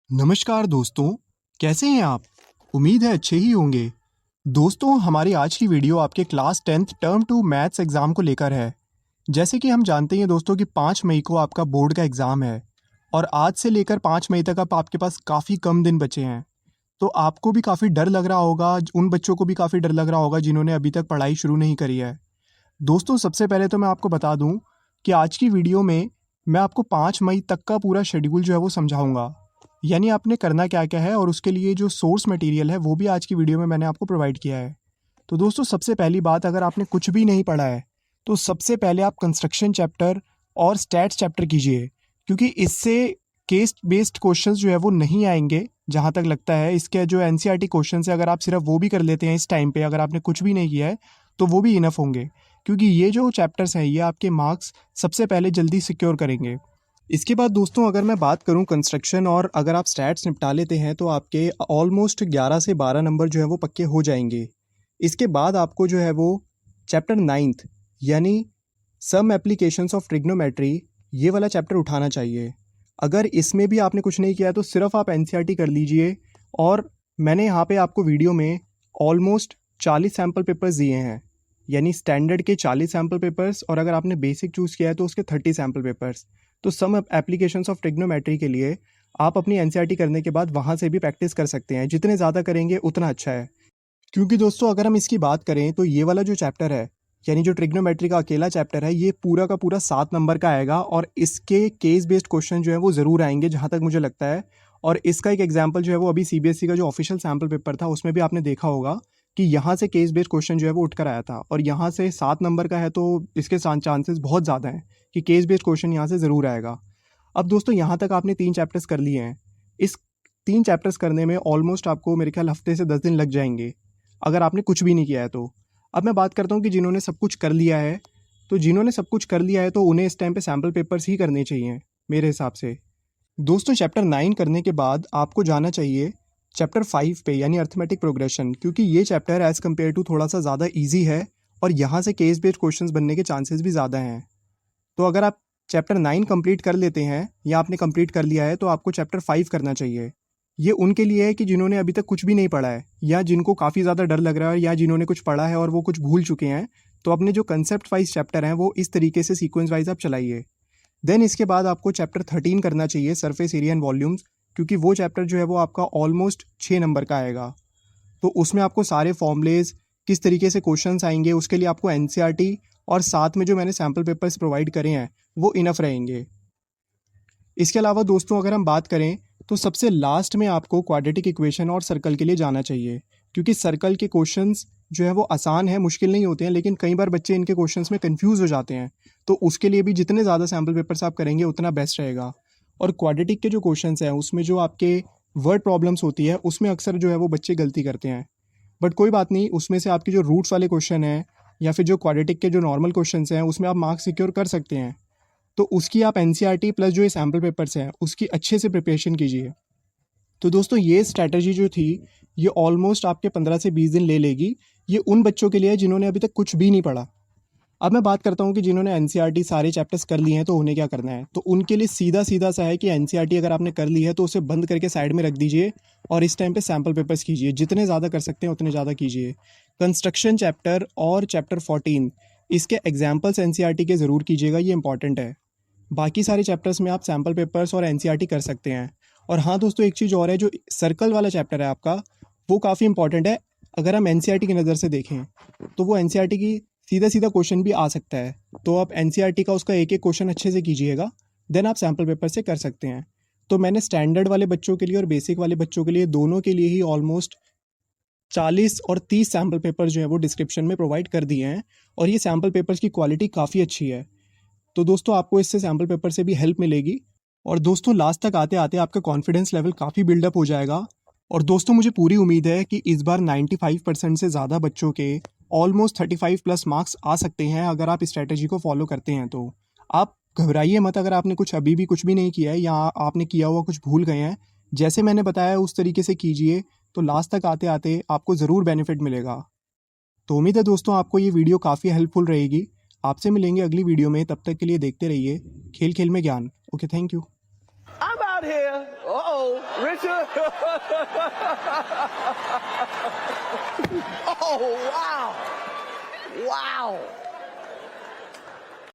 नमस्कार दोस्तों, कैसे हैं आप? उम्मीद है अच्छे ही होंगे। दोस्तों, हमारी आज की वीडियो आपके class 10th term 2 maths exam को लेकर है। जैसे कि हम जानते हैं दोस्तों कि 5 मई को आपका बोर्ड का एग्ज़ाम है और आज से लेकर 5 मई तक अब आपके पास काफ़ी कम दिन बचे हैं। तो आपको भी काफ़ी डर लग रहा होगा, उन बच्चों को भी काफ़ी डर लग रहा होगा जिन्होंने अभी तक पढ़ाई शुरू नहीं करी है। दोस्तों, सबसे पहले तो मैं आपको बता दूं कि आज की वीडियो में मैं आपको 5 मई तक का पूरा शेड्यूल जो है वो समझाऊंगा। यानी आपने करना क्या क्या है और उसके लिए जो सोर्स मटेरियल है वो भी आज की वीडियो में मैंने आपको प्रोवाइड किया है। तो दोस्तों, सबसे पहली बात, अगर आपने कुछ भी नहीं पढ़ा है तो सबसे पहले आप कंस्ट्रक्शन चैप्टर और स्टैट्स चैप्टर कीजिए, क्योंकि इससे केस बेस्ड क्वेश्चंस जो है वो नहीं आएंगे। जहाँ तक लगता है इसके जो एनसीईआरटी क्वेश्चंस है, अगर आप सिर्फ वो भी कर लेते हैं इस टाइम पे, अगर आपने कुछ भी नहीं किया है तो वो भी इनफ होंगे, क्योंकि ये जो चैप्टर्स हैं ये आपके मार्क्स सबसे पहले जल्दी सिक्योर करेंगे। इसके बाद दोस्तों, अगर मैं बात करूं कंस्ट्रक्शन और अगर आप स्टैट्स निपटा लेते हैं तो आपके ऑलमोस्ट 11 से 12 नंबर जो है वो पक्के हो जाएंगे। इसके बाद आपको जो है वो चैप्टर 9th यानी सम एप्लीकेशंस ऑफ ट्रिग्नोमेट्री, ये वाला चैप्टर उठाना चाहिए। अगर इसमें भी आपने कुछ नहीं किया तो सिर्फ आप एनसीईआरटी कर लीजिए। और मैंने यहाँ पे आपको वीडियो में ऑलमोस्ट 40 सैम्पल पेपर्स दिए हैं, यानी स्टैंडर्ड के 40 सैम्पल पेपर्स, और अगर आपने बेसिक चूज़ किया है तो उसके 30 सैम्पल पेपर्स। तो सम एप्लीकेशंस ऑफ ट्रिग्नोमेट्री के लिए आप अपनी एनसीईआरटी करने के बाद वहाँ से भी प्रैक्टिस कर सकते हैं। जितने ज़्यादा करेंगे उतना अच्छा है, क्योंकि दोस्तों अगर हम इसकी बात करें तो ये वाला जो चैप्टर है, यानी जो ट्रिग्नोमेट्री का अकेला चैप्टर है, ये पूरा का पूरा 7 नंबर का आएगा और इसके केस बेस्ड क्वेश्चन जो है वो ज़रूर आएंगे जहाँ तक मुझे लगता है। और इसका एक एग्जाम्पल जो है वो अभी सीबीएसई का जो ऑफिशियल सैम्पल पेपर था उसमें भी आपने देखा होगा कि यहाँ से केस बेस्ड क्वेश्चन जो है वो उठ कर आया था, और यहाँ से 7 नंबर का है तो इसके चांसेस बहुत ज़्यादा हैं कि केस बेस्ड क्वेश्चन यहाँ से ज़रूर आएगा। अब दोस्तों, यहाँ तक आपने 3 चैप्टर्स कर लिए हैं। इस 3 चैप्टर्स करने में ऑलमोस्ट आपको मेरे ख्याल हफ्ते से 10 दिन लग जाएंगे, अगर आपने कुछ भी नहीं किया है तो। अब मैं बात करता हूँ कि जिन्होंने सब कुछ कर लिया है, तो जिन्होंने सब कुछ कर लिया है तो उन्हें इस टाइम पे सैम्पल पेपर्स ही करने चाहिए मेरे हिसाब से। दोस्तों, चैप्टर 9 करने के बाद आपको जाना चाहिए चैप्टर 5 पे, यानी अर्थमेटिक प्रोग्रेशन, क्योंकि ये चैप्टर एज़ कम्पेयर टू थोड़ा सा ज़्यादा ईजी है और यहाँ से केस बेस्ड क्वेश्चंस बनने के चांसेस भी ज़्यादा हैं। तो अगर आप चैप्टर 9 कंप्लीट कर लेते हैं या आपने कंप्लीट कर लिया है तो आपको चैप्टर 5 करना चाहिए। ये उनके लिए है कि जिन्होंने अभी तक कुछ भी नहीं पढ़ा है, या जिनको काफ़ी ज़्यादा डर लग रहा है, या जिन्होंने कुछ पढ़ा है और वो कुछ भूल चुके हैं। तो अपने जो कंसेप्ट वाइज चैप्टर हैं वो इस तरीके से सीक्वेंस वाइज आप चलाइए। देन इसके बाद आपको चैप्टर 13 करना चाहिए, सरफेस एरिया एंड वॉल्यूम्स, क्योंकि वो चैप्टर जो है वो आपका ऑलमोस्ट 6 नंबर का आएगा। तो उसमें आपको सारे फॉर्मूलेज, किस तरीके से क्वेश्चंस आएंगे, उसके लिए आपको एनसीईआरटी और साथ में जो मैंने सैम्पल पेपर्स प्रोवाइड करे हैं वो इनफ रहेंगे। इसके अलावा दोस्तों, अगर हम बात करें तो सबसे लास्ट में आपको क्वाड्रेटिक इक्वेशन और सर्कल के लिए जाना चाहिए, क्योंकि सर्कल के क्वेश्चंस जो है वो आसान है, मुश्किल नहीं होते हैं, लेकिन कई बार बच्चे इनके क्वेश्चंस में कंफ्यूज हो जाते हैं। तो उसके लिए भी जितने ज़्यादा सैम्पल पेपर्स आप करेंगे उतना बेस्ट रहेगा। और क्वाड्रेटिक के जो क्वेश्चंस हैं उसमें जो आपके वर्ड प्रॉब्लम्स होती है उसमें अक्सर जो है वो बच्चे गलती करते हैं, बट कोई बात नहीं, उसमें से आपके जो रूट्स वाले क्वेश्चन हैं या फिर जो क्वाड्रेटिक के जो नॉर्मल क्वेश्चंस हैं उसमें आप मार्क्स सिक्योर कर सकते हैं। तो उसकी आप एनसीईआरटी प्लस जो ये सैम्पल पेपर्स हैं उसकी अच्छे से प्रिपरेशन कीजिए। तो दोस्तों, ये स्ट्रैटेजी जो थी ये ऑलमोस्ट आपके 15 से 20 दिन ले लेगी। ये उन बच्चों के लिए है जिन्होंने अभी तक कुछ भी नहीं पढ़ा। अब मैं बात करता हूँ कि जिन्होंने एनसीईआरटी सारे चैप्टर्स कर लिए हैं तो उन्हें क्या करना है। तो उनके लिए सीधा सीधा सा है कि एनसीईआरटी अगर आपने कर ली है तो उसे बंद करके साइड में रख दीजिए और इस टाइम पे सैम्पल पेपर्स कीजिए। जितने ज़्यादा कर सकते हैं उतने ज़्यादा कीजिए। कंस्ट्रक्शन चैप्टर और चैप्टर 14 इसके एग्जाम्पल्स एनसीईआरटी के ज़रूर कीजिएगा, ये इंपॉर्टेंट है। बाकी सारे चैप्टर्स में आप सैम्पल पेपर्स और एनसीईआरटी कर सकते हैं। और हाँ दोस्तों, एक चीज़ और है, जो सर्कल वाला चैप्टर है आपका वो काफ़ी इंपॉर्टेंट है। अगर हम एनसीईआरटी की नज़र से देखें तो वो एनसीईआरटी की सीधा सीधा क्वेश्चन भी आ सकता है। तो आप एनसीईआरटी का उसका एक एक क्वेश्चन अच्छे से कीजिएगा, देन आप सैम्पल पेपर से कर सकते हैं। तो मैंने स्टैंडर्ड वाले बच्चों के लिए और बेसिक वाले बच्चों के लिए दोनों के लिए ही ऑलमोस्ट 40 और 30 सैम्पल पेपर जो है वो डिस्क्रिप्शन में प्रोवाइड कर दिए हैं, और ये सैम्पल पेपर्स की क्वालिटी काफ़ी अच्छी है। तो दोस्तों, आपको इससे सैम्पल पेपर से भी हेल्प मिलेगी। और दोस्तों, लास्ट तक आते आते आपका कॉन्फिडेंस लेवल काफ़ी बिल्डअप हो जाएगा। और दोस्तों, मुझे पूरी उम्मीद है कि इस बार 95% से ज़्यादा बच्चों के ऑलमोस्ट 35 प्लस मार्क्स आ सकते हैं अगर आप स्ट्रैटेजी को फॉलो करते हैं। तो आप घबराइए मत अगर आपने कुछ अभी भी कुछ भी नहीं किया है या आपने किया हुआ कुछ भूल गए हैं। जैसे मैंने बताया उस तरीके से कीजिए, तो लास्ट तक आते आते आपको ज़रूर बेनिफिट मिलेगा। तो उम्मीद है दोस्तों आपको ये वीडियो काफ़ी हेल्पफुल रहेगी। आपसे मिलेंगे अगली वीडियो में, तब तक के लिए देखते रहिए खेल खेल में ज्ञान। Okay, thank you. I'm out here Uh-oh, Richard. Oh, wow. Wow.